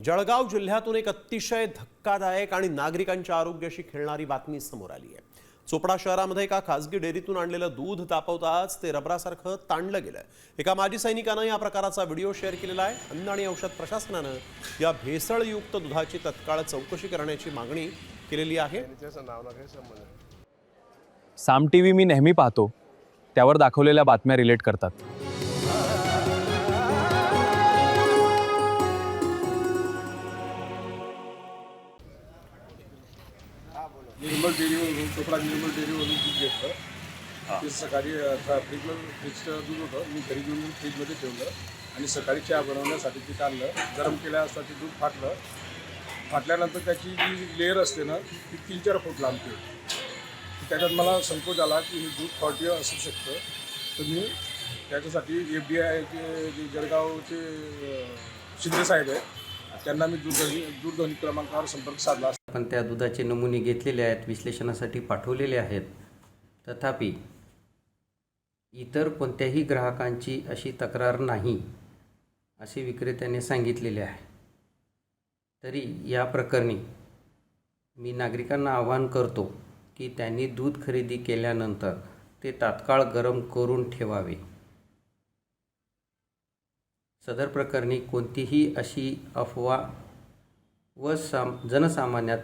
जळगाव जिल्ह्यातून एक अतिशय धक्कादायक आणि नागरिकांच्या आरोग्याशी खेळणारी बातमी समोर आली आहे। चोपडा शहरामध्ये एका खासगी डेअरीतून आणलेलं दूध तापवताच ते रबरासारखं ताणलं गेलं। एका माजी सैनिकानं या प्रकाराचा व्हिडिओ शेअर केलेला आहे। अन्न आणि औषध प्रशासनानं या भेसळयुक्त दुधाची तत्काळ चौकशी करण्याची मागणी केलेली आहे। साम टीव्ही मी नेहमी पाहतो, त्यावर दाखवलेल्या बातम्या रिलेट करतात। निर्मल डेअरीवरून चोपडा निर्मल डेअरीवरून दूध घेतलं। ते सकाळी फ्रीजचं दूध होतं, मी घरी घेऊन फ्रीजमध्ये ठेवलं आणि सकाळी चहा बनवण्यासाठी ते काढलं, गरम केल्या असता ते दूध फाटलं। फाटल्यानंतर त्याची जी लेअर असते ना ती 3-4 फूट लांबते। त्याच्यात मला संकोच आला की हे दूध फॉल्टी असू शकतं, तर मी त्याच्यासाठी FBI जे जळगावचे शिंदे साहेब आहेत त्यांना मी दूरध्वनी क्रमांकावर संपर्क साधला। पण त्या दुधाचे नमुने घेतलेले आहेत, विश्लेषणासाठी पाठवलेले आहेत। तथापि इतर कोणत्याही ग्राहकांची अशी तक्रार नाही असे विक्रेत्याने सांगितलेले आहे। तरी या प्रकरणी मी नागरिकांना आवाहन करतो की त्यांनी दूध खरेदी केल्यानंतर ते तात्काळ गरम करून ठेवावे। सदर प्रकरणी कोणतीही अशी अफवा व जनसामान्यात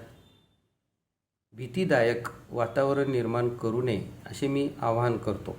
भीतीदायक वातावरण निर्माण करू नये असे मी आवाहन करतो।